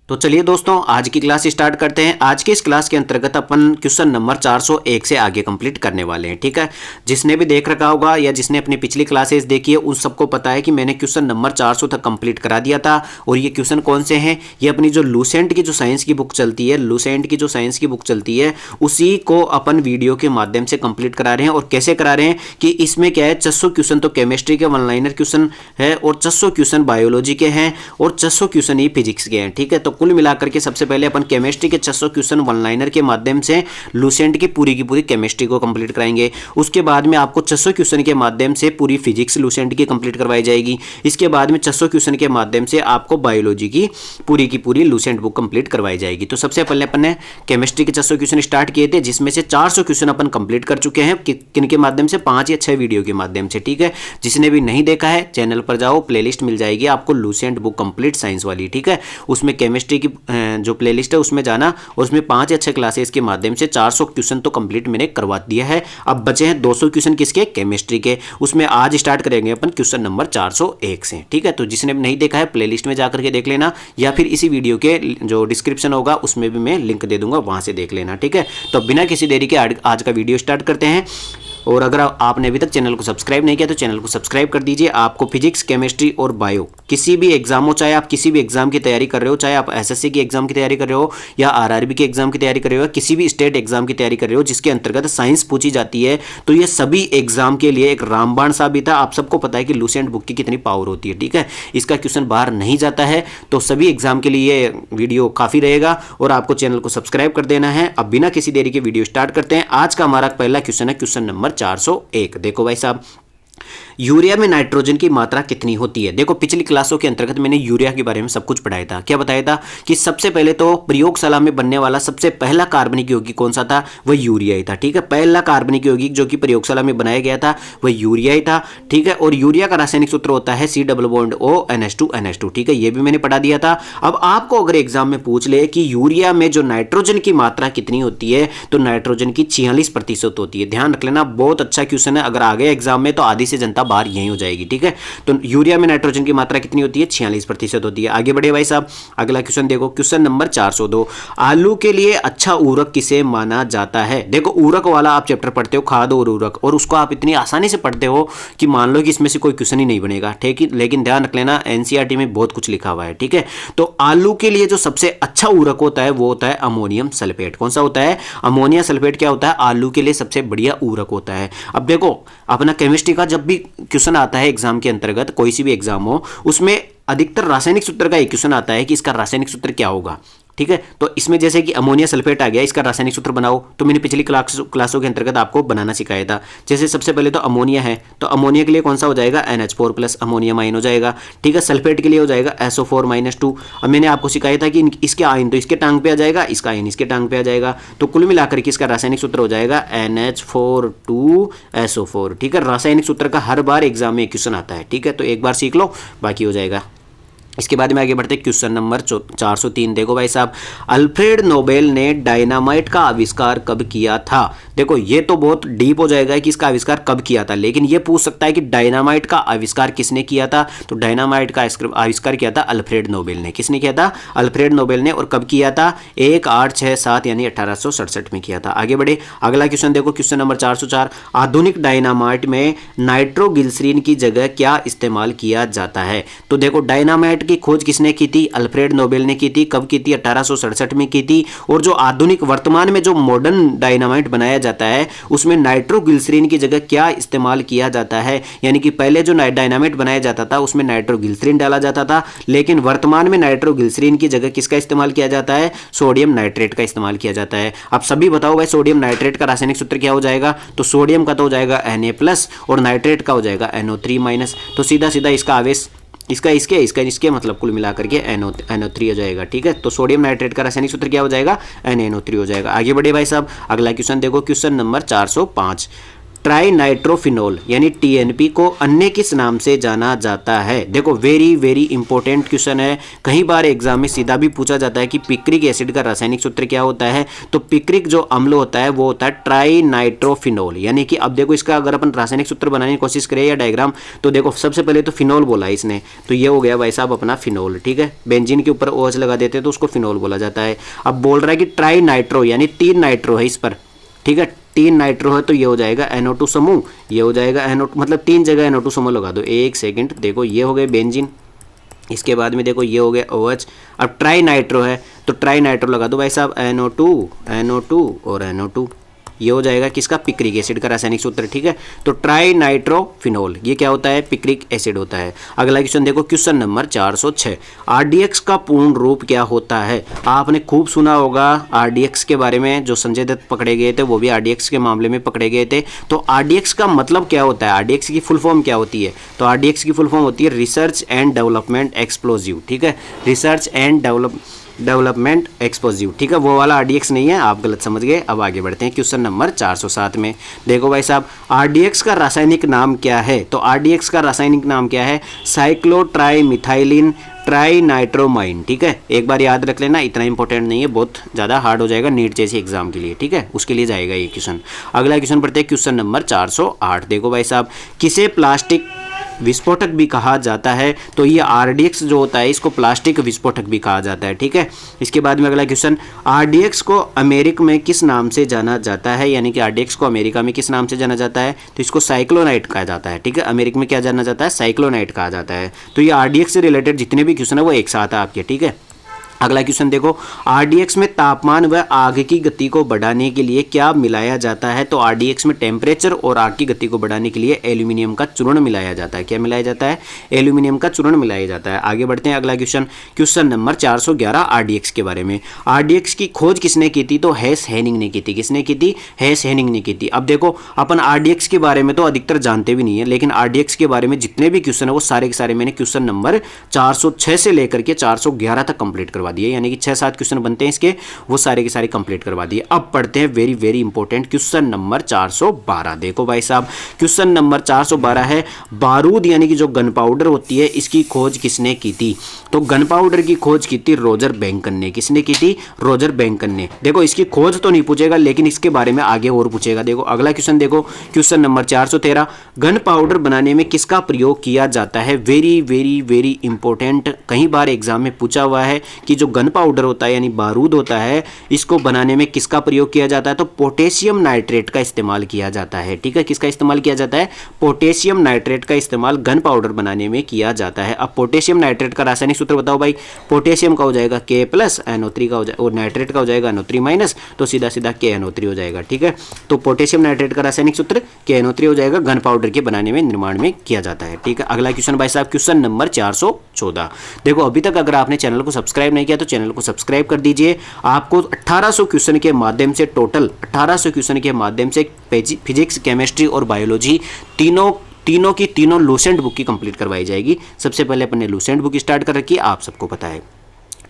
तो चलिए दोस्तों, आज की क्लास स्टार्ट करते हैं। आज के इस क्लास के अंतर्गत अपन क्वेश्चन नंबर 401 से आगे कंप्लीट करने वाले हैं। ठीक है, जिसने भी देख रखा होगा या जिसने अपनी पिछली क्लासेस देखी है उन सबको पता है कि मैंने क्वेश्चन नंबर 400 तक कंप्लीट करा दिया था। और ये क्वेश्चन कौन से हैं? ये अपनी जो लूसेंट की जो साइंस की बुक चलती है, लूसेंट की जो साइंस की बुक चलती है उसी को अपन वीडियो के माध्यम से कंप्लीट करा रहे हैं। और कैसे करा रहे हैं कि इसमें क्या है, 600 क्वेश्चन तो केमिस्ट्री के वन लाइनर क्वेश्चन है और 600 क्वेश्चन बायोलॉजी के हैं और 600 क्वेश्चन ही फिजिक्स के हैं। ठीक है, तो कुल मिलाकर के सबसे पहले अपन केमिस्ट्री के 600 क्वेश्चन वन लाइनर के माध्यम से लूसेंट की पूरी केमिस्ट्री को कंप्लीट कराएंगे। उसके बाद में आपको 600 क्वेश्चन के माध्यम से पूरी फिजिक्स लूसेंट की कंप्लीट करवाई जाएगी। इसके बाद में 600 क्वेश्चन के माध्यम से आपको बायोलॉजी की पूरी लूसेंट बुक कंप्लीट करवाई जाएगी। तो सबसे पहले अपन ने केमिस्ट्री के 600 क्वेश्चन स्टार्ट किए थे, जिसमें से 400 क्वेश्चन अपन कंप्लीट कर चुके हैं। किन के माध्यम से? 5 या 6 वीडियो के माध्यम से। ठीक है, जिसने भी नहीं देखा है चैनल पर जाओ, प्लेलिस्ट मिल जाएगी आपको लूसेंट बुक कंप्लीट साइंस वाली। ठीक है, उसमें केमिस्ट्री की जो प्लेलिस्ट है उसमें जाना और उसमें 5 या 6 क्लासेस के माध्यम से 400 क्वेश्चन तो कंप्लीट मैंने करवा दिया है। अब बचे हैं 200 क्वेश्चन किसके? केमिस्ट्री के। उसमें आज स्टार्ट करेंगे अपन क्वेश्चन नंबर 401 से। ठीक है, तो जिसने भी नहीं देखा है प्लेलिस्ट में जाकर के देख लेना, या फिर इसी वीडियो के जो डिस्क्रिप्शन होगा उसमें भी मैं लिंक दे दूंगा, वहां से देख लेना। ठीक है, तो बिना किसी देरी के आज का वीडियो स्टार्ट करते हैं। और अगर आपने अभी तक चैनल को सब्सक्राइब नहीं किया तो चैनल को सब्सक्राइब कर दीजिए। आपको फिजिक्स, केमिस्ट्री और बायो किसी भी एग्जाम हो, चाहे आप किसी भी एग्जाम की तैयारी कर रहे हो, चाहे आप एसएससी की एग्जाम की तैयारी कर रहे हो या आरआरबी के एग्जाम की तैयारी कर रहे हो, किसी भी स्टेट एग्जाम की तैयारी कर रहे हो जिसके अंतर्गत साइंस पूछी जाती है, तो ये सभी एग्जाम के लिए एक रामबाण साबित है। आप सबको पता है कि लूसेंट बुक की कितनी पावर होती है। ठीक है, इसका क्वेश्चन बाहर नहीं जाता है, तो सभी एग्जाम के लिए ये वीडियो काफी रहेगा और आपको चैनल को सब्सक्राइब कर देना है। अब बिना किसी देरी के वीडियो स्टार्ट करते हैं। आज का हमारा पहला क्वेश्चन है क्वेश्चन नंबर 401। देखो भाई साहब, यूरिया में नाइट्रोजन की मात्रा कितनी होती है? देखो, पिछली क्लासों के अंतर्गत मैंने यूरिया के बारे में सब कुछ पढ़ाया था। क्या बताया था कि सबसे पहले तो प्रयोगशाला में बनने वाला सबसे पहला कार्बनिक यौगिक कौन सा था? वह यूरिया ही था। ठीक है, पहला कार्बनिक यौगिक जो कि प्रयोगशाला में बनाया गया था वह यूरिया ही था। ठीक है, और यूरिया का रासायनिक सूत्र होता है C+O NH2NH2। ठीक है, यह भी मैंने पढ़ा दिया था। अब आपको अगर एग्जाम में पूछ ले कि यूरिया में जो नाइट्रोजन की मात्रा कितनी होती है, तो नाइट्रोजन की 46% होती है। ध्यान रख लेना, बहुत अच्छा क्वेश्चन है। अगर आ गया एग्जाम में तो आधी से जनता बाहर यही हो जाएगी। ठीक है, तो यूरिया में नाइट्रोजन की मात्रा कितनी होती है? 46% होती है। आगे बढ़े भाई साहब, अगला क्वेश्चन देखो, क्वेश्चन नंबर 402। आलू के लिए अच्छा उर्वरक किसे माना जाता है? देखो, उर्वरक वाला आप चैप्टर पढ़ते हो, खाद और उर्वरक, और उसको आप इतनी आसानी से पढ़ते हो कि मान लो कि इसमें से कोई क्वेश्चन ही नहीं बनेगा। ठीक है, लेकिन ध्यान रख लेना एनसीईआरटी में बहुत कुछ लिखा हुआ है। ठीक है, तो आलू के लिए जो सबसे अच्छा उर्वरक होता है वो होता है अमोनियम सल्फेट। कौन सा होता है? अमोनिया सल्फेट क्या होता है? आलू के लिए सबसे बढ़िया उर्वरक होता है। अब देखो, अपना केमिस्ट्री का जब भी क्वेश्चन आता है एग्जाम के अंतर्गत, कोई सी भी एग्जाम हो, उसमें अधिकतर रासायनिक सूत्र का एक क्वेश्चन आता है कि इसका रासायनिक सूत्र क्या होगा। ठीक है, तो इसमें जैसे कि अमोनिया सल्फेट आ गया, इसका रासायनिक सूत्र बनाओ, तो मैंने पिछली क्लासों के अंतर्गत आपको बनाना सिखाया था। जैसे सबसे पहले तो अमोनिया है, तो अमोनिया के लिए कौन सा हो जाएगा? NH4+ अमोनियम आयन हो जाएगा। ठीक है, सल्फेट के लिए हो जाएगा SO4-2। अब मैंने आपको सिखाया था कि इसके आयन तो इसके टांग पे आ जाएगा, इसका आयन इसके टांग पे आ जाएगा, तो कुल मिलाकर के इसका रासायनिक सूत्र हो जाएगा NH4 2SO4। ठीक है, रासायनिक सूत्र का हर बार एग्जाम में क्वेश्चन आता है। ठीक है, तो एक बार सीख लो, बाकी हो जाएगा। इसके बाद में आगे बढ़ते हैं क्वेश्चन नंबर 403। देखो भाई साहब, अल्फ्रेड नोबेल ने डायनामाइट का आविष्कार कब किया था? देखो, ये तो बहुत डीप हो जाएगा कि इसका आविष्कार कब किया था, लेकिन ये पूछ सकता है कि डायनामाइट का आविष्कार किसने किया था? तो डायनामाइट का आविष्कार किया था अल्फ्रेड नोबेल ने। किसने किया था? अल्फ्रेड नोबेल ने। और कब किया था? 1, 8, 6, 7 यानी 1867 में किया था। आगे बढ़े, अगला क्वेश्चन देखो, क्वेश्चन नंबर 404। आधुनिक डायनामाइट में नाइट्रोग्लिसरीन की जगह क्या इस्तेमाल किया जाता है? तो देखो, डायनामाइट की खोज किसने की थी? अल्फ्रेड नोबेल ने की थी। कब की थी? 1867 में की थी। और जो आधुनिक वर्तमान में जो मॉडर्न डायनामाइट बनाया जाता है उसमें नाइट्रोग्लिसरीन की जगह क्या इस्तेमाल किया जाता है? यानी कि पहले जो डायनामाइट बनाया जाता था उसमें नाइट्रोग्लिसरीन डाला जाता था, लेकिन वर्तमान में नाइट्रोग्लिसरीन की जगह किसका इस्तेमाल किया जाता है? सोडियम नाइट्रेट का इस्तेमाल किया जाता है। अब सभी बताओ भाई, सोडियम नाइट्रेट का रासायनिक सूत्र क्या हो जाएगा? तो सोडियम का तो हो जाएगा Na+ और नाइट्रेट का हो जाएगा NO3-। तो सीधा सीधा इसका आवेश इसके मतलब कुल मिलाकर के NO3 हो जाएगा। ठीक है, तो सोडियम नाइट्रेट का रासायनिक सूत्र क्या हो जाएगा? NaNO3 हो जाएगा। आगे बढ़े भाई साहब, अगला क्वेश्चन देखो, क्वेश्चन नंबर 405। ट्राई नाइट्रोफिनोल यानी टीएनपी को अन्य किस नाम से जाना जाता है? देखो वेरी वेरी इंपॉर्टेंट क्वेश्चन है, कई बार एग्जाम में सीधा भी पूछा जाता है कि पिक्रिक एसिड का रासायनिक सूत्र क्या होता है। तो पिक्रिक जो अम्ल होता है वो होता है ट्राई नाइट्रोफिनोल, यानी कि अब देखो इसका अगर अपन रासायनिक सूत्र बनाने की कोशिश करें या डायग्राम, तो देखो सबसे पहले तो फिनोल बोला इसने, तो ये हो गया भाई साहब अपना फिनोल, ठीक है। बेंजीन के ऊपर OH लगा देते हैं तो उसको फिनोल बोला जाता है। अब बोल रहा है कि ट्राई नाइट्रो यानी 3 नाइट्रो है इस पर, ठीक है, 3 नाइट्रो है तो ये हो जाएगा NO2 समूह, ये हो जाएगा NO2 मतलब 3 जगह NO2 समूह लगा दो। एक सेकंड, देखो ये हो गए बेंजीन, इसके बाद में देखो ये हो गया OH। अब ट्राई नाइट्रो है तो ट्राई नाइट्रो लगा दो भाई साहब, NO2 और NO2, ये हो जाएगा किसका? पिक्रिक एसिड का रासायनिक सूत्र, ठीक है। तो ट्राई नाइट्रोफिनोल ये क्या होता है? पिक्रिक एसिड होता है। अगला क्वेश्चन देखो, क्वेश्चन नंबर 406, RDX का पूर्ण रूप क्या होता है? आपने खूब सुना होगा RDX के बारे में, जो संजय दत्त पकड़े गए थे वो भी RDX के मामले में पकड़े गए थे। तो RDX का मतलब क्या होता है? RDX की फुल फॉर्म क्या होती है? तो RDX की फुल फॉर्म होती है रिसर्च एंड डेवलपमेंट एक्सप्लोजिव, ठीक है, रिसर्च एंड डेवलपमेंट एक्सप्लोजिव, ठीक है, वो वाला RDX नहीं है, आप गलत समझ गए। अब आगे बढ़ते हैं क्वेश्चन नंबर 407 में। देखो भाई साहब, RDX का रासायनिक नाम क्या है? तो RDX का रासायनिक नाम क्या है? साइक्लोट्राइमिथाइलिन ट्राइनाइट्रोमाइन, ठीक है, एक बार याद रख लेना, इतना इंपॉर्टेंट नहीं है, बहुत ज़्यादा हार्ड हो जाएगा नीट जैसे एग्जाम के लिए, ठीक है, उसके लिए जाएगा ये क्वेश्चन। अगला क्वेश्चन पढ़ते हैं, क्वेश्चन नंबर 408। देखो भाई साहब, किसे प्लास्टिक विस्फोटक भी कहा जाता है? तो ये RDX जो होता है इसको प्लास्टिक विस्फोटक भी कहा जाता है, ठीक है। इसके बाद में अगला क्वेश्चन, RDX को अमेरिका में किस नाम से जाना जाता है? यानी कि RDX को अमेरिका में किस नाम से जाना जाता है? तो इसको साइक्लोनाइट कहा जाता है, ठीक है, अमेरिका में क्या जाना जाता है? साइक्लोनाइट कहा जाता है। तो ये RDX से रिलेटेड जितने भी क्वेश्चन है वो एक साथ है आपके, ठीक है। अगला क्वेश्चन देखो, RDX में तापमान व आग की गति को बढ़ाने के लिए क्या मिलाया जाता है? तो RDX में टेम्परेचर और आग की गति को बढ़ाने के लिए एल्यूमिनियम का चूर्ण मिलाया जाता है। क्या मिलाया जाता है? एल्यूमिनियम का चूर्ण मिलाया जाता है। आगे बढ़ते हैं, अगला क्वेश्चन, क्वेश्चन नंबर 411 RDX के बारे में। RDX की खोज किसने की थी? तो हेस हेनिंग ने की थी। किसने की थी? हेस हेनिंग ने की थी। अब देखो अपन RDX के बारे में तो अधिकतर जानते भी नहीं है, लेकिन RDX के बारे में जितने भी क्वेश्चन है वो सारे के सारे मैंने क्वेश्चन नंबर 406 से लेकर के 411 तक कंप्लीट करवा दिए, यानी कि 6-7 क्वेश्चन बनते हैं इसके, वो सारे के सारे कंप्लीट करवा दिए। अब पढ़ते हैं very very important question number 412। देखो भाई साहब, क्वेश्चन नंबर 412 है, बारूद यानी कि जो गन पाउडर होती है इसकी खोज किसने की थी? तो गन पाउडर की खोज की थी रोजर बैंकन ने। किसने की थी? रोजर बैंकन ने। देखो इसकी खोज तो नहीं पूछेगा, लेकिन इसके बारे में आगे और पूछेगा। देखो अगला क्वेश्चन देखो, क्वेश्चन नंबर 413, गन पाउडर बनाने में किसका प्रयोग किया जाता है? वेरी वेरी वेरी इंपॉर्टेंट, कई बार एग्जाम में पूछा हुआ है कि जो गन पाउडर होता है यानी बारूद होता है, इसको बनाने में किसका प्रयोग किया जाता है? तो पोटेशियम नाइट्रेट का इस्तेमाल किया जाता है, ठीक है। किसका इस्तेमाल किया जाता है? पोटेशियम नाइट्रेट का इस्तेमाल गन पाउडर बनाने में किया जाता है। अब पोटेशियम नाइट्रेट का रासायनिक सूत्र बताओ भाई। पोटेशियम का हो जाएगा K+NO3 का हो जाएगा, और नाइट्रेट का हो जाएगा NO3-, तो सीधा सीधा KNO3 हो जाएगा, ठीक है। तो पोटेशियम नाइट्रेट का रासायनिक सूत्र KNO3 हो जाएगा, गन पाउडर के बनाने में निर्माण में किया जाता है, ठीक है। अगला क्वेश्चन भाई साहब, क्वेश्चन नंबर 414। देखो अभी तक अगर आपने चैनल को सब्सक्राइब नहीं किया तो चैनल को सब्सक्राइब कर दीजिए। आपको 1800 क्वेश्चन के माध्यम से, टोटल 1800 क्वेश्चन के माध्यम से फिजिक्स, केमिस्ट्री और बायोलॉजी तीनों की तीनों लूसेंट बुक की कंप्लीट करवाई जाएगी। सबसे पहले अपन ने लूसेंट बुक स्टार्ट कर रखी है, आप सबको पता है,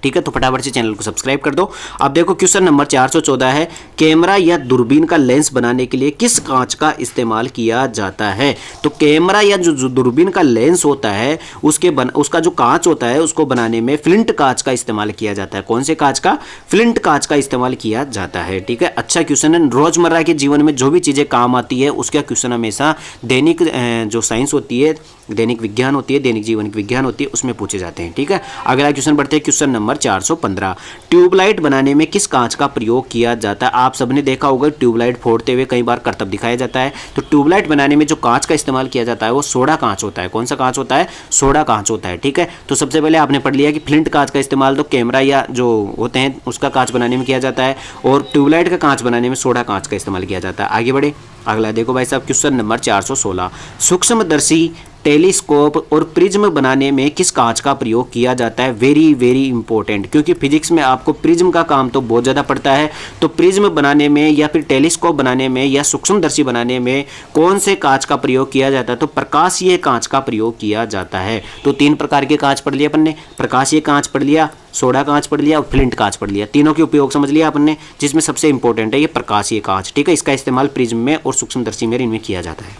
ठीक है। तो फटाफट से चैनल को सब्सक्राइब कर दो। अब देखो क्वेश्चन नंबर 414 है, कैमरा या दूरबीन का लेंस बनाने के लिए किस कांच का इस्तेमाल किया जाता है? तो कैमरा या जो दूरबीन का लेंस होता है उसका जो कांच होता है उसको बनाने में फ्लिंट कांच का इस्तेमाल किया जाता है। कौन से कांच का? फ्लिंट कांच का इस्तेमाल किया जाता है, ठीक है। अच्छा क्वेश्चन है, रोजमर्रा के जीवन में जो भी चीजें काम आती है उसका क्वेश्चन हमेशा दैनिक जो साइंस होती है, दैनिक विज्ञान होती है, दैनिक जीवन विज्ञान होती है, उसमें पूछे जाते हैं, ठीक है। अगला क्वेश्चन बढ़ते हैं, क्वेश्चन नंबर 415, ट्यूबलाइट बनाने में किस कांच का प्रयोग किया जाता है? आप सबने देखा होगा ट्यूबलाइट फोड़ते हुए कई बार करतब दिखाया जाता है। तो ट्यूबलाइट बनाने में जो कांच का इस्तेमाल किया जाता है वो सोडा कांच होता है। कौन सा कांच होता है? सोडा कांच होता है, ठीक है। तो सबसे पहले आपने पढ़ लिया कि फ्लिंट कांच का इस्तेमाल तो कैमरा या जो होते हैं उसका कांच बनाने में किया जाता है, और ट्यूबलाइट का कांच बनाने में सोडा कांच का इस्तेमाल किया जाता है। आगे बढ़े, अगला देखो भाई साहब, क्वेश्चन नंबर 416, सूक्ष्मदर्शी, टेलीस्कोप और प्रिज्म बनाने में किस कांच का प्रयोग किया जाता है? वेरी वेरी इंपॉर्टेंट, क्योंकि फिजिक्स में आपको प्रिज्म का काम तो बहुत ज़्यादा पड़ता है। तो प्रिज्म बनाने में या फिर टेलीस्कोप बनाने में या सूक्ष्मदर्शी बनाने में कौन से कांच का प्रयोग किया जाता है? तो प्रकाशीय कांच का प्रयोग किया जाता है। तो 3 प्रकार के कांच पढ़ लिए अपन ने, प्रकाशीय कांच पढ़ लिया, सोडा कांच पढ़ लिया और फ्लिंट कांच पढ़ लिया। तीनों के उपयोग समझ लिया आपने, जिसमें सबसे इंपॉर्टेंट है ये प्रकाशीय कांच, ठीक है। इसका इस्तेमाल प्रिज्म में और सूक्ष्मदर्शी में इनमें किया जाता है।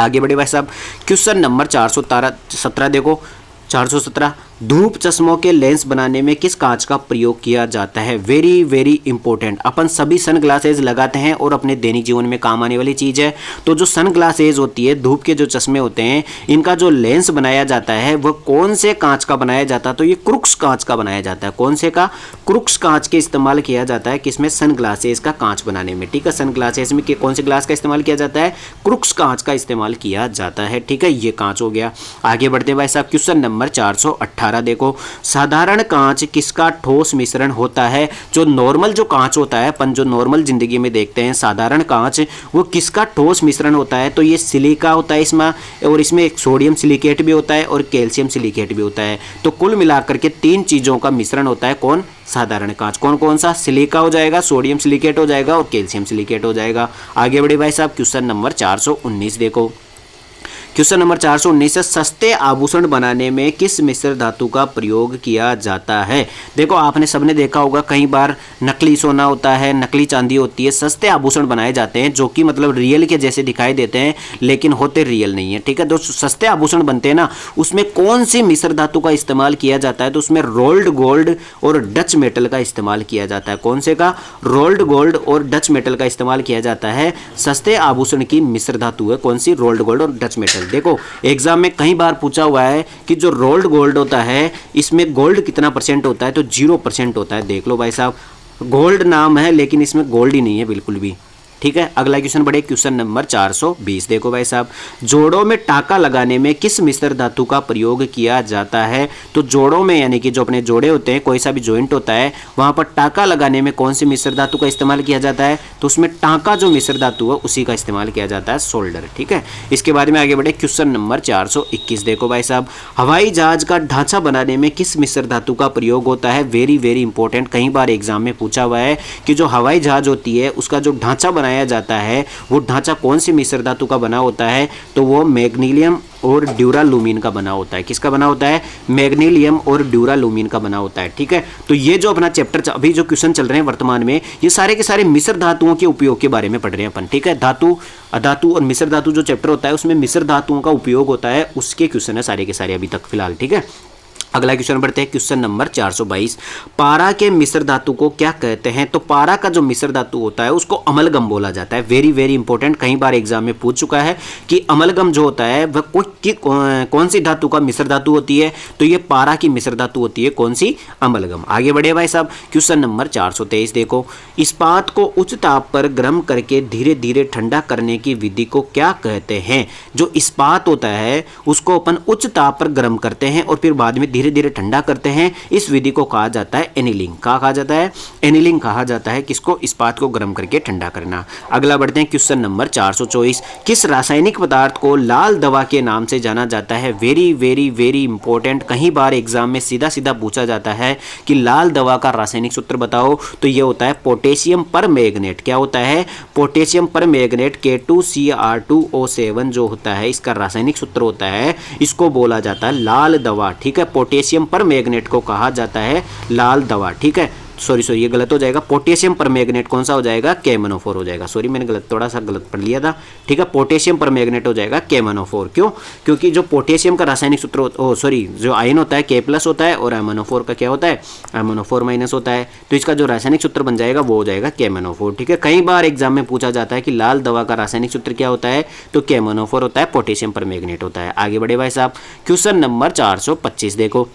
आगे बढ़े भाई साहब, क्वेश्चन नंबर 417 देखो। 417, धूप चश्मों के लेंस बनाने में किस कांच का प्रयोग किया जाता है? Very very important. अपन सभी सन ग्लासेज लगाते हैं और अपने दैनिक जीवन में काम आने वाली चीज़ है। तो जो सन ग्लासेज होती है, धूप के जो चश्मे होते हैं, इनका जो लेंस बनाया जाता है वह कौन से कांच का बनाया जाता है? तो ये क्रुक्स कांच का बनाया जाता है। कौन से का? क्रुक्स कांच के इस्तेमाल किया जाता है किसमें? सन ग्लासेज का कांच बनाने में, ठीक है। सन ग्लासेज में कौन से ग्लास का इस्तेमाल किया जाता है? क्रुक्स कांच का इस्तेमाल किया जाता है, ठीक है। ये कांच हो गया। आगे बढ़ते हैं भाई साहब, क्वेश्चन नंबर 418 देखो। साधारण कांच किसका ठोस मिश्रण होता है? जो नॉर्मल जो कांच होता है, अपन जो नॉर्मल जिंदगी में देखते हैं साधारण कांच, वो किसका ठोस मिश्रण होता है? तो ये सिलिका होता है इसमें, और इसमें एक सोडियम सिलिकेट भी होता है और कैल्शियम सिलिकेट भी होता है। तो कुल मिलाकर के 3 चीजों का मिश्रण होता है कौन? साधारण कांच। कौन कौन सा? सिलिका हो जाएगा, सोडियम सिलिकेट हो जाएगा और कैल्शियम सिलिकेट हो जाएगा। आगे बढ़े भाई साहब, क्वेश्चन नंबर 419 देखो। क्वेश्चन नंबर 419 है, सस्ते आभूषण बनाने में किस मिश्र धातु का प्रयोग किया जाता है? देखो आपने सबने देखा होगा, कई बार नकली सोना होता है, नकली चांदी होती है, सस्ते आभूषण बनाए जाते हैं जो कि मतलब रियल के जैसे दिखाई देते हैं लेकिन होते रियल नहीं है, ठीक है। तो सस्ते आभूषण बनते हैं ना, उसमें कौन सी मिश्र धातु का इस्तेमाल किया जाता है? तो उसमें रोल्ड गोल्ड और डच मेटल का इस्तेमाल किया जाता है। कौन से का? रोल्ड गोल्ड और डच मेटल का इस्तेमाल किया जाता है। सस्ते आभूषण की मिश्र धातु है कौन सी? रोल्ड गोल्ड और डच मेटल। देखो एग्जाम में कई बार पूछा हुआ है कि जो रोल्ड गोल्ड होता है इसमें गोल्ड कितना % होता है? तो 0% होता है। देख लो भाई साहब, गोल्ड नाम है लेकिन इसमें गोल्ड ही नहीं है बिल्कुल भी, ठीक है। अगला क्वेश्चन बढ़े, क्वेश्चन नंबर 420 देखो भाई साहब। जोड़ों में टाका लगाने में किस मिश्र धातु का प्रयोग किया जाता है? तो जोड़ों में यानी कि जो अपने जोड़े होते हैं, कोई सा भी जॉइंट होता है, वहां पर टाका लगाने में कौन सी मिश्र धातु का इस्तेमाल किया जाता है? तो उसमें टाका जो मिश्र धातु है उसी का इस्तेमाल किया जाता है, सोल्डर, ठीक है। इसके बाद में आगे बढ़े, क्वेश्चन नंबर 421 देखो भाई साहब। हवाई जहाज का ढांचा बनाने में किस मिश्र धातु का प्रयोग होता है? वेरी वेरी इंपॉर्टेंट, कई बार एग्जाम में पूछा हुआ है कि जो हवाई जहाज होती है उसका जो ढांचा बनाया जाता है वो ढांचा कौन सी मिश्र धातु का बना होता है? तो वो मैग्नीशियम और ड्यूरालुमीन का बना होता है। किसका बना होता है? मैग्नीशियम और ड्यूरालुमीन का बना होता है, ठीक है। तो ये जो अपना चैप्टर अभी जो क्वेश्चन चल रहे हैं वर्तमान में, ये सारे के सारे मिश्र धातुओं के उपयोग के बारे में पढ़ रहे हैं अपन, ठीक है। धातु, अधातु और मिश्र धातु जो चैप्टर होता है उसमें मिश्र धातुओं का उपयोग होता है, उसके क्वेश्चन है सारे के सारे अभी तक फिलहाल, ठीक है। अगला क्वेश्चन बढ़ते हैं, क्वेश्चन नंबर 422। पारा के मिश्र धातु को क्या कहते हैं? तो पारा का जो मिश्र धातु होता है उसको अमलगम बोला जाता है। वेरी वेरी इंपॉर्टेंट, कई बार एग्जाम में पूछ चुका है कि अमलगम जो होता है वह कौन सी धातु का मिश्र धातु होती है? तो ये पारा की मिश्र धातु होती है, कौन सी? अमलगम। आगे बढ़े भाई साहब, क्वेश्चन नंबर 423 देखो। इस्पात को उच्च ताप पर गर्म करके धीरे धीरे ठंडा करने की विधि को क्या कहते हैं? जो इस्पात होता है उसको अपन उच्च ताप पर गर्म करते हैं और फिर बाद में धीरे धीरे ठंडा करते हैं, इस विधि को कहा जाता है एनीलिंग। क्या कहा जाता है? एनीलिंग कहा जाता है किसको? इस्पात को गर्म करके ठंडा करना। अगला बढ़ते हैं, क्वेश्चन नंबर 424। किस रासायनिक पदार्थ को लाल दवा के नाम से जाना जाता है? वेरी वेरी वेरी इंपॉर्टेंट, कई बार एग्जाम में सीधा सीधा पूछा जाता है कि लाल दवा का रासायनिक सूत्र बताओ। तो यह होता है पोटेशियम परमैंगनेट। क्या होता है? पोटेशियम परमैंगनेट K2Cr2O7 जो होता है इसका रासायनिक सूत्र होता है, इसको बोला जाता है लाल दवा, ठीक है। पोटेशियम परमैंगनेट को कहा जाता है लाल दवा, ठीक है। सॉरी ये गलत हो जाएगा, पोटेशियम परमैंगनेट कौन सा हो जाएगा? KMnO4 हो जाएगा। सॉरी मैंने थोड़ा सा गलत पढ़ लिया था, ठीक है। पोटेशियम परमैंगनेट हो जाएगा KMnO4। क्यों? क्योंकि जो पोटेशियम का रासायनिक सूत्र जो आयन होता है K+ होता है और MnO4 का क्या होता है? MnO4- होता है। तो इसका जो रासायनिक सूत्र बन जाएगा वो हो जाएगा KMnO4, ठीक है। कई बार एग्जाम में पूछा जाता है कि लाल दवा का रासायनिक सूत्र क्या होता है? तो KMnO4 होता है, पोटेशियम परमैंगनेट होता है। आगे बढ़े भाई साहब, क्वेश्चन नंबर 425 देखो।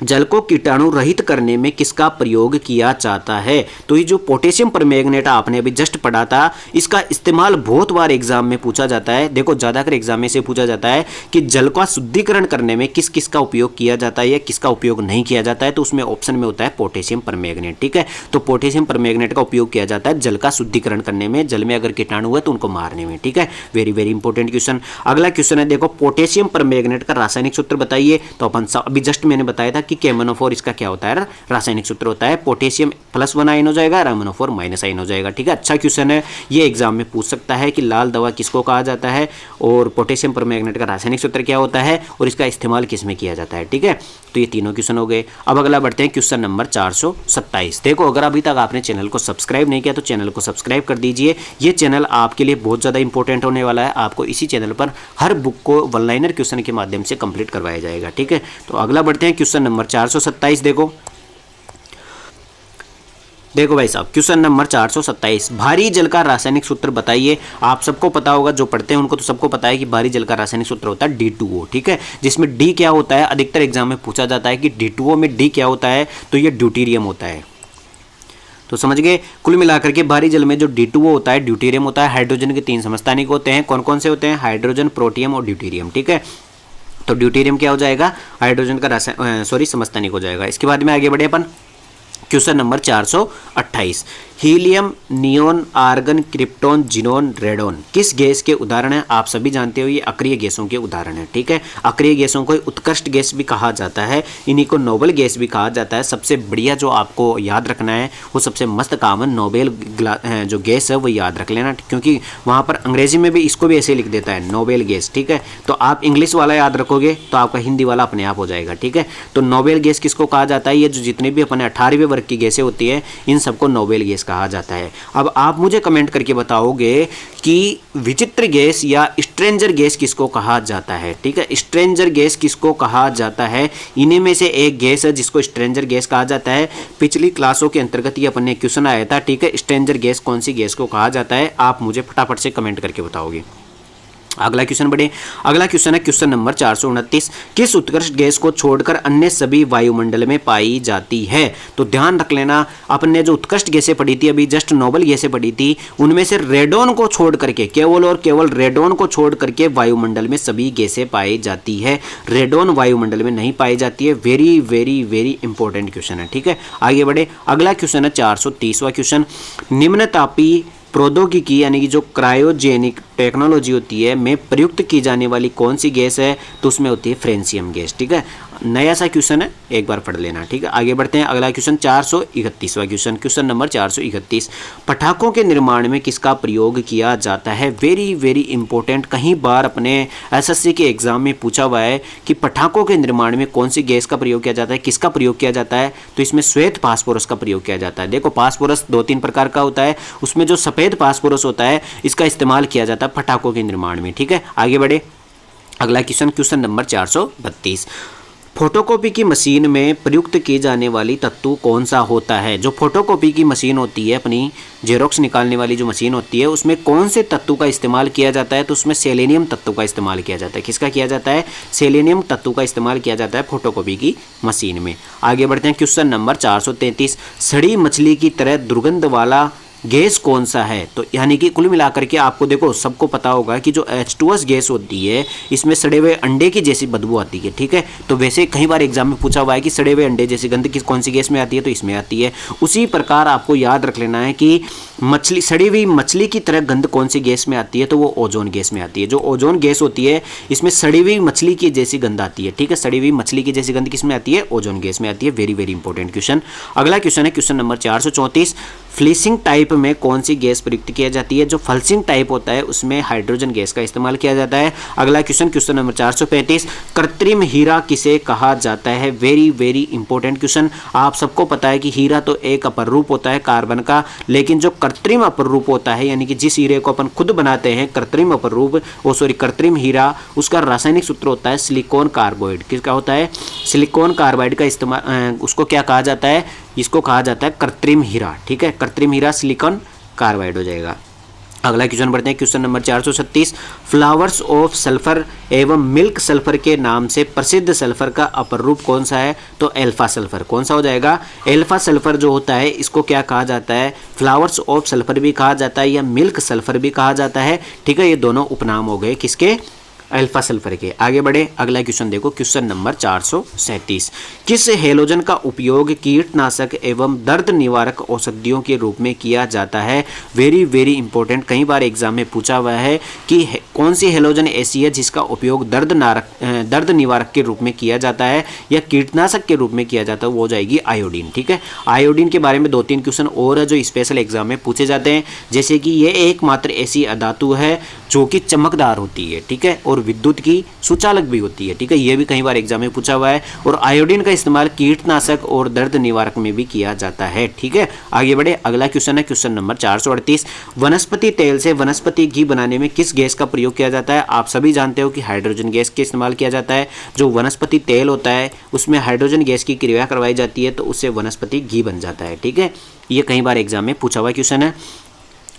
जल को कीटाणु रहित करने में किसका प्रयोग किया जाता है? तो ये जो पोटेशियम परमैंगनेट आपने अभी जस्ट पढ़ा था, इसका इस्तेमाल बहुत बार एग्जाम में पूछा जाता है। देखो ज्यादातर एग्जाम में से पूछा जाता है कि जल का शुद्धिकरण करने में किस किस का उपयोग किया जाता है या किसका उपयोग नहीं किया जाता है। तो उसमें ऑप्शन में होता है पोटेशियम परमैंगनेट, ठीक है। तो पोटेशियम परमैंगनेट का उपयोग किया जाता है जल का शुद्धिकरण करने में, जल में अगर कीटाणु है तो उनको मारने में, ठीक है। Very very important question. अगला क्वेश्चन है देखो, पोटेशियम परमैंगनेट का रासायनिक सूत्र बताइए। तो अपन अभी जस्ट मैंने बताया था कि KMnO4 इसका क्या होता है, रासायनिक सूत्र होता है। पोटेशियम +1 आयन हो जाएगा, MnO4 - आयन हो जाएगा। ठीक है, अच्छा क्वेश्चन है, ये एग्जाम में पूछ सकता है कि लाल दवा किसको कहा जाता है और पोटेशियम परमैंगनेट का रासायनिक सूत्र क्या होता है और इसका इस्तेमाल किस में किया जाता है। ठीक है, तो ये तीनों क्वेश्चन हो गए। अब अगला बढ़ते हैं क्वेश्चन नंबर 427। देखो, अगर अभी तक आपने चैनल को सब्सक्राइब नहीं किया तो चैनल को सब्सक्राइब कर दीजिए। ये चैनल आपके लिए बहुत ज़्यादा इंपॉर्टेंट होने वाला है। आपको इसी चैनल पर हर बुक को वन लाइनर क्वेश्चन के माध्यम से कंप्लीट करवाया जाएगा। ठीक है, तो अगला बढ़ते हैं क्वेश्चन नंबर 427। देखो भाई साहब, क्वेश्चन नंबर 427, भारी जल का रासायनिक सूत्र बताइए। आप सबको पता होगा, जो पढ़ते हैं उनको तो सबको पता है कि भारी जल का रासायनिक सूत्र होता है D2O। ठीक है, जिसमें D क्या होता है, अधिकतर एग्जाम में पूछा जाता है कि D2O में D क्या होता है, तो ये ड्यूटेरियम होता है। तो समझ गए, कुल मिलाकर के भारी जल में जो D2O होता है ड्यूटेरियम होता है। हाइड्रोजन के 3 समस्थानिक होते हैं, कौन कौन से होते हैं, हाइड्रोजन, प्रोटियम और ड्यूटेरियम। ठीक है, तो ड्यूटेरियम क्या हो जाएगा, हाइड्रोजन का समस्थानिक हो जाएगा। इसके बाद में आगे बढ़े अपन question number 428, helium, neon, argon, krypton, xenon, radon किस गैस के उदाहरण हैं। आप सभी जानते हो ये अक्रिय गैसों के उदाहरण हैं। ठीक है, अक्रिय गैसों को उत्कृष्ट गैस भी कहा जाता है, इन्हीं को नोबेल गैस भी कहा जाता है। सबसे बढ़िया जो आपको याद रखना है वो सबसे मस्त काम है, नोबेल जो गैस है वो याद रख लेना, क्योंकि वहाँ पर अंग्रेजी में भी इसको भी ऐसे लिख देता है, नोबेल गैस। ठीक है, तो आप इंग्लिश वाला याद रखोगे तो आपका हिंदी वाला अपने आप हो जाएगा। ठीक है, तो नोबेल गैस किसको कहा जाता है, ये जो जितने भी अपने 18वें वर्ग की गैसें होती है इन सबको नोबेल गैस कहा जाता है। अब आप मुझे कमेंट करके बताओगे कि विचित्र गैस या स्ट्रेंजर गैस किसको कहा जाता है। ठीक है, स्ट्रेंजर गैस किसको कहा जाता है, इन्हीं में से एक गैस है जिसको स्ट्रेंजर गैस कहा जाता है। पिछली क्लासों के अंतर्गत ये अपने क्वेश्चन आया था। ठीक है, स्ट्रेंजर गैस कौन सी गैस को कहा जाता है, आप मुझे फटाफट से कमेंट करके बताओगे। अगला क्वेश्चन बढ़े, अगला क्वेश्चन है क्वेश्चन नंबर 429, किस उत्कृष्ट गैस को छोड़कर अन्य सभी वायुमंडल में पाई जाती है। तो ध्यान रख लेना, अपने जो उत्कृष्ट गैसें पढ़ी थी अभी जस्ट नोबेल गैसें पढ़ी थी, उनमें से रेडोन को छोड़ करके, केवल और केवल रेडोन को छोड़ करके वायुमंडल में सभी गैसें पाई जाती है। रेडोन वायुमंडल में नहीं पाई जाती है। Very very very important question है। ठीक है, आगे बढ़े, अगला क्वेश्चन है 430वां क्वेश्चन, निम्न तापीय प्रौद्योगिकी यानी कि जो क्रायोजेनिक टेक्नोलॉजी होती है में प्रयुक्त की जाने वाली कौन सी गैस है, तो उसमें होती है फ्रेंसियम गैस। ठीक है, नया सा क्वेश्चन है, एक बार पढ़ लेना। ठीक है, आगे बढ़ते हैं, अगला क्वेश्चन 431वां क्वेश्चन, क्वेश्चन नंबर 431, पटाखों के निर्माण में किसका प्रयोग किया जाता है। वेरी वेरी इंपॉर्टेंट, कहीं बार अपने SSC के एग्जाम में पूछा हुआ है कि पटाखों के निर्माण में कौन सी गैस का प्रयोग किया जाता है, किसका प्रयोग किया जाता है, तो इसमें श्वेत फास्फोरस का प्रयोग किया जाता है। देखो, फास्फोरस 2-3 प्रकार का होता है, उसमें जो सफ़ेद फास्फोरस होता है इसका इस्तेमाल किया जाता है पटाखों के निर्माण में। ठीक है, आगे बढ़े, अगला क्वेश्चन, क्वेश्चन नंबर 432, फोटोकॉपी की मशीन में प्रयुक्त की जाने वाली तत्व कौन सा होता है। जो फोटोकॉपी की मशीन होती है, अपनी जेरोक्स निकालने वाली जो मशीन होती है, उसमें कौन से तत्व का इस्तेमाल किया जाता है, तो उसमें सेलेनियम तत्व का इस्तेमाल किया जाता है। किसका किया जाता है, सेलेनियम तत्व का इस्तेमाल किया जाता है फोटोकॉपी की मशीन में। आगे बढ़ते हैं, क्वेश्चन नंबर 433, सड़ी मछली की तरह दुर्गंध वाला गैस कौन सा है। तो यानी कि कुल मिलाकर के आपको देखो, सबको पता होगा कि जो H2S गैस होती है इसमें सड़े हुए अंडे की जैसी बदबू आती है। ठीक है, तो वैसे कई बार एग्जाम में पूछा हुआ है कि सड़े हुए अंडे जैसी गंध किस कौन सी गैस में आती है, तो इसमें आती है। उसी प्रकार आपको याद रख लेना है कि मछली, सड़ी हुई मछली की तरह गंध कौन सी गैस में आती है, तो वो ओजोन गैस में आती है। जो ओजोन गैस होती है इसमें सड़ी हुई मछली की जैसी गंध आती है। ठीक है, सड़ी हुई मछली की जैसी गंध किस में आती है, ओजोन गैस में आती है। Very very important question. अगला क्वेश्चन है क्वेश्चन नंबर 434, फ्लिसिंग टाइप में कौन सी गैस प्रयुक्त किया जाती है। जो फ्लसिंग टाइप होता है उसमें हाइड्रोजन गैस का इस्तेमाल किया जाता है। अगला क्वेश्चन, क्वेश्चन नंबर 435, कृत्रिम हीरा किसे कहा जाता है। Very very important question. आप सबको पता है कि हीरा तो एक अपरूप होता है कार्बन का, लेकिन जो कृत्रिम अपरूप होता है, यानी कि जिस हीरे को अपन खुद बनाते हैं कृत्रिम अपरूप, कृत्रिम हीरा, उसका रासायनिक सूत्र होता है सिलिकॉन कार्बाइड। किसका होता है, सिलिकॉन कार्बाइड का इस्तेमाल, उसको क्या कहा जाता है, इसको कहा जाता है कृत्रिम हीरा। ठीक है, कृत्रिम हीरा सिलिकॉन कार्बाइड हो जाएगा। अगला क्वेश्चन बढ़ते हैं, question number 436, flowers of sulphur एवं मिल्क सल्फर के नाम से प्रसिद्ध सल्फर का अपर रूप कौन सा है, तो अल्फा सल्फर। कौन सा हो जाएगा, अल्फा सल्फर जो होता है इसको क्या कहा जाता है, फ्लावर्स ऑफ सल्फर भी कहा जाता है या मिल्क सल्फर भी कहा जाता है। ठीक है, ये दोनों उपनाम हो गए किसके, अल्फा सल्फर के। आगे बढ़े, अगला क्वेश्चन देखो, क्वेश्चन नंबर 437। किस हेलोजन का उपयोग कीटनाशक एवं दर्द निवारक औषधियों के रूप में किया जाता है? वेरी वेरी इंपॉर्टेंट, कई बार एग्जाम में पूछा हुआ है कि कौन सी हेलोजन ऐसी है जिसका उपयोग दर्द निवारक के रूप में किया जाता है या कीटनाशक के रूप में किया जाता है, वो हो जाएगी आयोडीन। ठीक है, आयोडीन के बारे में 2-3 क्वेश्चन और है जो स्पेशल एग्जाम में पूछे जाते हैं, जैसे कि ये एकमात्र ऐसी धातु है जो कि चमकदार होती है, ठीक है, और विद्युत की सुचालक भी होती है। ठीक है, ये भी कई बार एग्जाम में पूछा हुआ है। और आयोडीन का इस्तेमाल कीटनाशक और दर्द निवारक में भी किया जाता है। ठीक है, आगे बढ़े, अगला क्वेश्चन है क्वेश्चन नंबर 438। वनस्पति तेल से वनस्पति घी बनाने में किस गैस का प्रयोग किया जाता है? आप सभी जानते हो कि हाइड्रोजन गैस का इस्तेमाल किया जाता है। जो वनस्पति तेल होता है उसमें हाइड्रोजन गैस की क्रिया करवाई जाती है तो उससे वनस्पति घी बन जाता है। ठीक है, ये कई बार एग्जाम में पूछा हुआ क्वेश्चन है।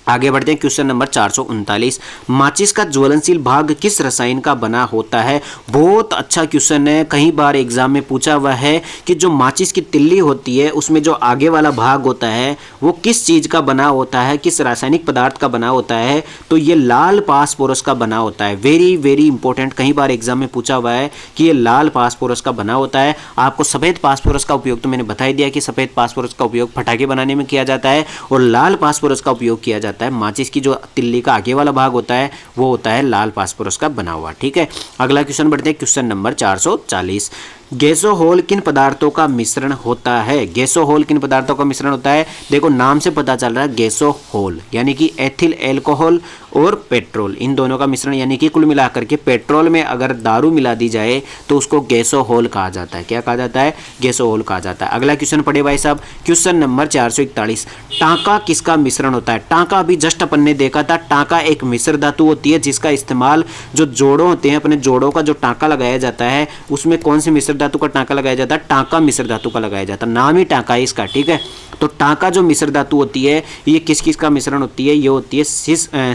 आगे बढ़ते हैं, क्वेश्चन नंबर 439। माचिस का ज्वलनशील भाग किस रसायन का बना होता है? बहुत अच्छा क्वेश्चन है, कई बार एग्जाम में पूछा हुआ है कि जो माचिस की तिल्ली होती है उसमें जो आगे वाला भाग होता है वो किस चीज़ का बना होता है, किस रासायनिक पदार्थ का बना होता है? तो ये लाल फास्फोरस का बना होता है। वेरी वेरी इंपॉर्टेंट, कई बार एग्जाम में पूछा हुआ है कि ये लाल फास्फोरस का बना होता है। आपको सफ़ेद फास्फोरस का उपयोग तो मैंने बता ही दिया कि सफ़ेद फास्फोरस का उपयोग पटाखे बनाने में किया जाता है और लाल फास्फोरस का उपयोग किया जाता है माचिस की जो तिल्ली का आगे वाला भाग होता है वो होता है लाल फास्फोरस का बना हुआ। ठीक है, अगला क्वेश्चन बढ़ते हैं, क्वेश्चन नंबर 440। गैसोहोल किन पदार्थों का मिश्रण होता है? गैसोहोल किन पदार्थों का मिश्रण होता है? देखो नाम से पता चल रहा है, गैसोहोल यानी कि एथिल एल्कोहल और पेट्रोल, इन दोनों का मिश्रण, यानी कि कुल मिलाकर के पेट्रोल में अगर दारू मिला दी जाए तो उसको गैसोहोल कहा जाता है। क्या कहा जाता है? गैसोहोल कहा जाता है। अगला क्वेश्चन पढ़े भाई साहब, क्वेश्चन नंबर 441। टांका किसका मिश्रण होता है? टांका अभी जस्ट अपन ने देखा था, टांका एक मिश्र धातु होती है जिसका इस्तेमाल जो जोड़ों होते हैं, अपने जोड़ों का जो टांका लगाया जाता है उसमें कौन से मिश्र धातु का टांका लगाया जाता है? टांका मिश्र धातु का लगाया जाता है, नाम ही टांका है इसका। ठीक है, तो टांका जो मिश्र धातु होती है ये किस किस का मिश्रण होती है? ये होती है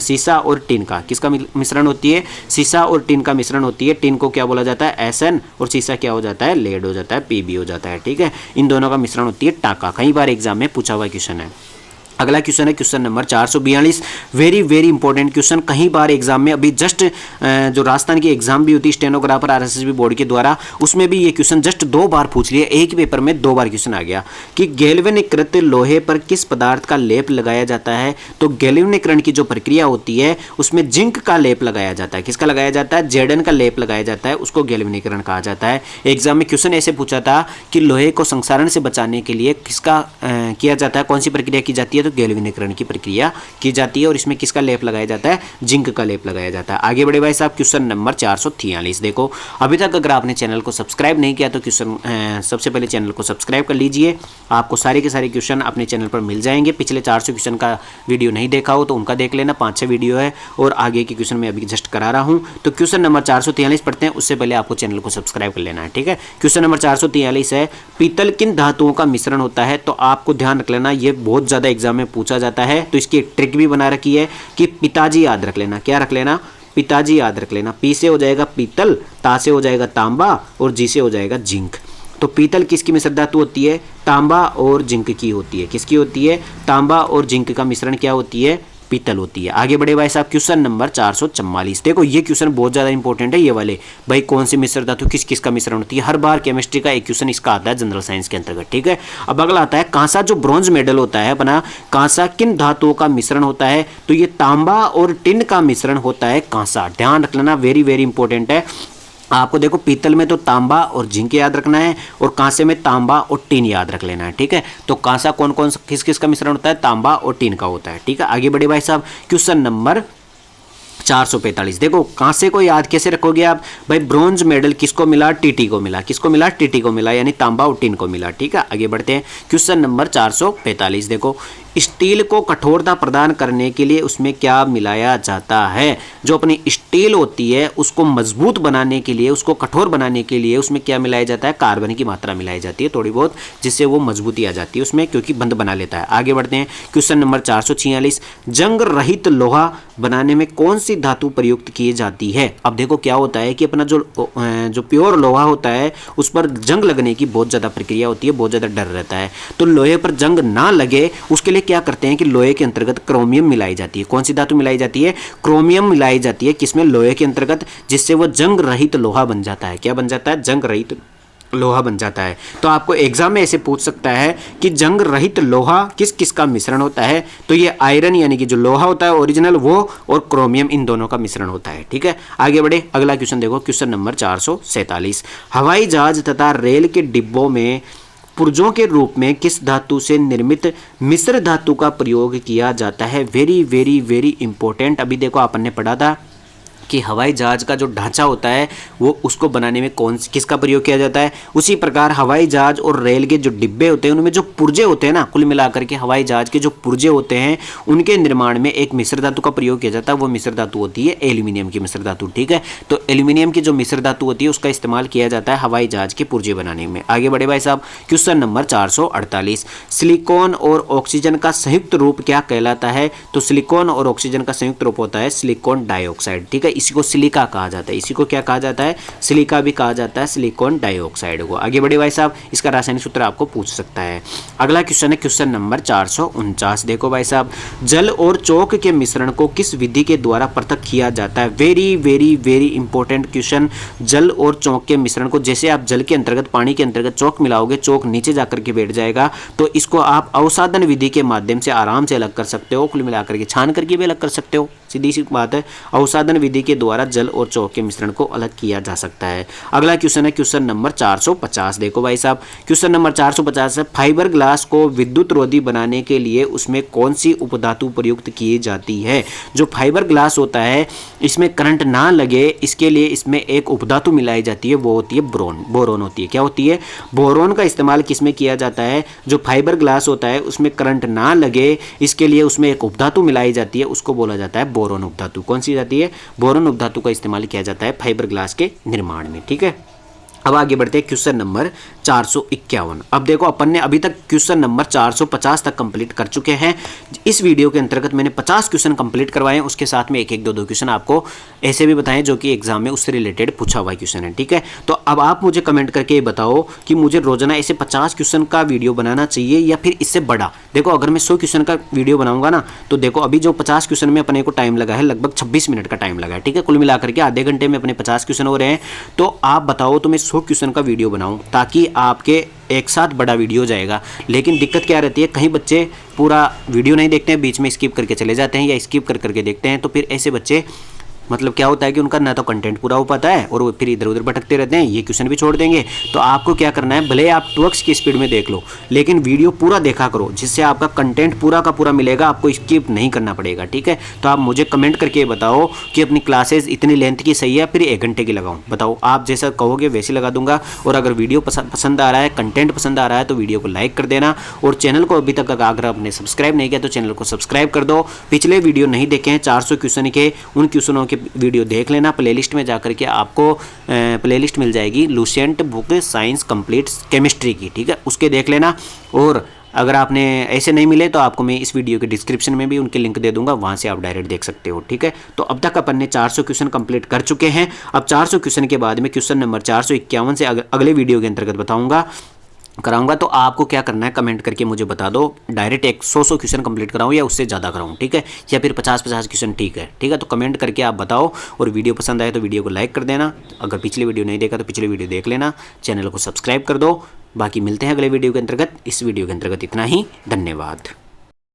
सीसा और टिन का। किसका मिश्रण होती है? सीसा और टिन का मिश्रण होती है। टिन को क्या बोला जाता है? एसएन, और सीसा क्या हो जाता है? लेड हो जाता है, पीबी हो जाता है। ठीक है, इन दोनों का मिश्रण होती है टांका, कई बार एग्जाम में पूछा हुआ क्वेश्चन है। अगला क्वेश्चन है question number 442। Very very important question, कई बार एग्जाम में, अभी जस्ट जो राजस्थान की एग्जाम भी होती है स्टेनोग्राफर आरएसएसबी बोर्ड के द्वारा, उसमें भी ये क्वेश्चन जस्ट 2 बार पूछ लिया, एक ही पेपर में 2 बार क्वेश्चन आ गया कि गैल्वेनीकृत लोहे पर किस पदार्थ का लेप लगाया जाता है? तो गैल्वेनीकरण की जो प्रक्रिया होती है उसमें जिंक का लेप लगाया जाता है। किसका लगाया जाता है? जेडन का लेप लगाया जाता है, उसको गैल्वेनीकरण कहा जाता है। एग्जाम में क्वेश्चन ऐसे पूछा था कि लोहे को संक्षारण से बचाने के लिए किसका किया जाता है, कौन सी प्रक्रिया की जाती है? तो गैल्वेनीकरण की प्रक्रिया की जाती है और इसमें किसका लेप लगाया जाता है? जिंक का लेप लगाया जाता है। आगे बढ़े भाई साहब, क्वेश्चन नंबर 443। देखो अभी तक अगर आपने चैनल को सब्सक्राइब नहीं किया तो क्वेश्चन सबसे पहले चैनल को सब्सक्राइब कर लीजिए, आपको सारे के सारे क्वेश्चन अपने चैनल पर मिल जाएंगे। पिछले 400 क्वेश्चन का वीडियो नहीं देखा हो तो उनका देख लेना, 5-6 वीडियो है और आगे के क्वेश्चन मैं अभी जस्ट करा रहा हूँ। तो क्वेश्चन नंबर 443 पढ़ते हैं, उससे पहले आपको चैनल को सब्सक्राइब कर लेना है। ठीक है, क्वेश्चन नंबर 443 है, पीतल किन धातुओं का मिश्रण होता है? तो आपको ध्यान रख लेना, ये बहुत ज्यादा एग्जाम में पूछा जाता है, तो इसकी एक ट्रिक भी बना रखी है कि पिताजी याद रख लेना। क्या रख लेना? पिताजी याद रख लेना। पी से हो जाएगा पीतल, ता से हो जाएगा तांबा और जी से हो जाएगा जिंक। तो पीतल किसकी मिश्र धातु होती है? तांबा और जिंक की होती है। किसकी होती है? तांबा और जिंक का मिश्रण क्या होती है? पीतल होती है। आगे बढ़े भाई साहब, क्वेश्चन नंबर 444। देखो ये क्वेश्चन बहुत ज्यादा इंपॉर्टेंट है, ये वाले भाई कौन सी मिश्र धातु किस किस का मिश्रण होती है? हर बार केमिस्ट्री का एक क्वेश्चन इसका आता है जनरल साइंस के अंतर्गत। ठीक है, अब अगला आता है कांसा, जो ब्रॉन्ज मेडल होता है अपना, कांसा किन धातुओं का मिश्रण होता है? तो ये तांबा और टिन का मिश्रण होता है कांसा। ध्यान रख लेना, वेरी वेरी इंपॉर्टेंट है। आपको देखो पीतल में तो तांबा और जिंक याद रखना है और कांसे में तांबा और टीन याद रख लेना है। ठीक है, तो कांसा कौन कौन किस किस का मिश्रण होता है? तांबा और टीन का होता है। ठीक है, आगे बढ़े भाई साहब, क्वेश्चन नंबर 445। देखो कांसे को याद कैसे रखोगे आप? भाई ब्रॉन्ज मेडल किसको मिला? टीटी को मिला। किसको मिला? टीटी को मिला, यानी तांबा और टिन को मिला। ठीक है, आगे बढ़ते हैं, क्वेश्चन नंबर 445। देखो स्टील को कठोरता प्रदान करने के लिए उसमें क्या मिलाया जाता है? जो अपनी स्टील होती है उसको मजबूत बनाने के लिए, उसको कठोर बनाने के लिए उसमें क्या मिलाया जाता है? कार्बन की मात्रा मिलाई जाती है थोड़ी बहुत, जिससे वो मजबूती आ जाती है उसमें, क्योंकि बंद बना लेता है। आगे बढ़ते हैं, क्वेश्चन नंबर 446। जंग रहित लोहा बनाने में कौन सी धातु प्रयुक्त की जाती है। अब देखो क्या होता है कि अपना जो प्योर लोहा होता है उस पर जंग लगने की बहुत ज़्यादा प्रक्रिया होती है, बहुत ज़्यादा डर रहता है। तो लोहे पर जंग ना लगे उसके लिए क्या करते हैं कि लोहे के अंतर्गत क्रोमियम मिलाई जाती है। कौन सी धातु मिलाई जाती है? क्रोमियम मिलाई जाती है। किसमें? लोहे के अंतर्गत, जिससे वो जंग रहित लोहा बन जाता है। क्या बन जाता है? जंग रहित लोहा बन जाता है। तो आपको एग्जाम में ऐसे पूछ सकता है कि जंग रहित लोहा किस किस का मिश्रण होता है? तो ये आयरन यानी कि जो लोहा होता है ओरिजिनल वो, और क्रोमियम, इन दोनों का मिश्रण होता है। ठीक है, आगे बढ़े, अगला क्वेश्चन देखो, क्वेश्चन नंबर 447। हवाई जहाज तथा रेल के डिब्बों में पुर्जों के रूप में किस धातु से निर्मित मिश्र धातु का प्रयोग किया जाता है? Very very very important. अभी देखो अपन ने पढ़ा था कि हवाई जहाज का जो ढांचा होता है वो उसको बनाने में किसका प्रयोग किया जाता है? उसी प्रकार हवाई जहाज और रेल के जो डिब्बे होते हैं उनमें जो पुर्जे होते हैं ना, कुल मिलाकर के हवाई जहाज के जो पुर्जे होते हैं उनके निर्माण में एक मिश्र धातु का प्रयोग किया जाता है। वो मिश्र धातु होती है एल्यूमिनियम की मिश्र धातु। ठीक है, तो एल्यूमिनियम की जो मिश्र धातु होती है उसका इस्तेमाल किया जाता है हवाई जहाज के पुर्जे बनाने में। आगे बढ़े भाई साहब, क्वेश्चन नंबर 448। सिलिकॉन और ऑक्सीजन का संयुक्त रूप क्या कहलाता है? तो सिलिकॉन और ऑक्सीजन का संयुक्त रूप होता है सिलिकॉन डाइऑक्साइड। ठीक है, इसी को सिलिका कहा जाता है। इसी को क्या कहा जाता है? सिलिका भी कहा जाता है, सिलिकॉन डाइऑक्साइड को। आगे बढ़े भाई साहब, इसका रासायनिक सूत्र आपको पूछ सकता है। अगला क्वेश्चन है क्वेश्चन नंबर 449। देखो भाई साहब, जल और चौक के मिश्रण को किस विधि के द्वारा पृथक किया जाता है? Very very very important question. जल और चौक के मिश्रण को, जैसे आप जल के अंतर्गत पानी के अंतर्गत चौक मिलाओगे, चौक नीचे जाकर के बैठ जाएगा, तो इसको आप अवसादन विधि के माध्यम से आराम से अलग कर सकते हो। कुल मिलाकर के छान करके भी अलग कर सकते हो, सीधी सी बात है। अवसादन विधि के द्वारा जल और चौक के मिश्रण को अलग किया जा सकता है। अगला क्वेश्चन है क्वेश्चन नंबर 450। देखो भाई साहब, क्वेश्चन नंबर 450 है, फाइबर ग्लास को विद्युत रोधी बनाने के लिए उसमें कौन सी उपधातु प्रयुक्त की जाती है? जो फाइबर ग्लास होता है इसमें करंट ना लगे इसके लिए इसमें एक उपधातु मिलाई जाती है, वो होती है बोरोन होती है। क्या होती है? बोरोन का इस्तेमाल किसमें किया जाता है? जो फाइबर ग्लास होता है उसमें करंट ना लगे इसके लिए उसमें एक उपधातु मिलाई जाती है, उसको बोला जाता है बोरोन उपधातु। कौन सी जाती है? बोरोन उपधातु का इस्तेमाल किया जाता है फाइबर ग्लास के निर्माण में। ठीक है, अब आगे बढ़ते हैं क्वेश्चन नंबर 451। अब देखो अपन ने अभी तक क्वेश्चन नंबर 450 तक कंप्लीट कर चुके हैं। इस वीडियो के अंतर्गत मैंने 50 क्वेश्चन कंप्लीट करवाए हैं, उसके साथ में एक एक दो क्वेश्चन आपको ऐसे भी बताएं जो कि एग्जाम में उससे रिलेटेड पूछा हुआ क्वेश्चन है। ठीक है, तो अब आप मुझे कमेंट करके बताओ कि मुझे रोजाना ऐसे 50 क्वेश्चन का वीडियो बनाना चाहिए या फिर इससे बड़ा। देखो अगर मैं 100 क्वेश्चन का वीडियो बनाऊंगा ना, तो देखो अभी जो 50 क्वेश्चन में अपने को टाइम लगा है लगभग 26 मिनट का टाइम लगा है। ठीक है, कुल मिलाकर के आधे घंटे में अपने 50 क्वेश्चन हो रहे हैं। तो आप बताओ तो मैं 100 क्वेश्चन का वीडियो बनाऊं ताकि आपके एक साथ बड़ा वीडियो हो जाएगा। लेकिन दिक्कत क्या रहती है, कहीं बच्चे पूरा वीडियो नहीं देखते हैं, बीच में स्किप करके चले जाते हैं या स्किप कर करके देखते हैं। तो फिर ऐसे बच्चे मतलब क्या होता है कि उनका ना तो कंटेंट पूरा हो पाता है और वो फिर इधर उधर भटकते रहते हैं, ये क्वेश्चन भी छोड़ देंगे। तो आपको क्या करना है, भले आप 2x की स्पीड में देख लो लेकिन वीडियो पूरा देखा करो, जिससे आपका कंटेंट पूरा का पूरा मिलेगा, आपको स्किप नहीं करना पड़ेगा। ठीक है, तो आप मुझे कमेंट करके बताओ कि अपनी क्लासेस इतनी लेंथ की सही है फिर 1 घंटे की लगाऊं। बताओ, आप जैसा कहोगे वैसे लगा दूंगा। और अगर वीडियो पसंद आ रहा है, कंटेंट पसंद आ रहा है तो वीडियो को लाइक कर देना। और चैनल को अभी तक अगर आपने सब्सक्राइब नहीं किया तो चैनल को सब्सक्राइब कर दो। पिछले वीडियो नहीं देखे हैं 400 क्वेश्चन के, उन क्वेश्चनों के वीडियो देख लेना। प्लेलिस्ट में जाकर के आपको प्लेलिस्ट मिल जाएगी Lucent book science complete chemistry की। ठीक है, उसके देख लेना। और अगर आपने ऐसे नहीं मिले तो आपको मैं इस वीडियो के डिस्क्रिप्शन में भी उनके लिंक दे दूंगा, वहां से आप डायरेक्ट देख सकते हो। ठीक है, तो अब तक अपन ने 400 क्वेश्चन कंप्लीट कर चुके हैं। अब 400 क्वेश्चन के बाद में क्वेश्चन नंबर 451 से अगले वीडियो के अंतर्गत कराऊंगा। तो आपको क्या करना है, कमेंट करके मुझे बता दो, डायरेक्ट 100 क्वेश्चन कंप्लीट कराऊं या उससे ज़्यादा कराऊं। ठीक है, या फिर 50 क्वेश्चन। ठीक है, तो कमेंट करके आप बताओ। और वीडियो पसंद आए तो वीडियो को लाइक कर देना। अगर पिछले वीडियो नहीं देखा तो पिछले वीडियो देख लेना, चैनल को सब्सक्राइब कर दो। बाकी मिलते हैं अगले वीडियो के अंतर्गत। इस वीडियो के अंतर्गत इतना ही, धन्यवाद।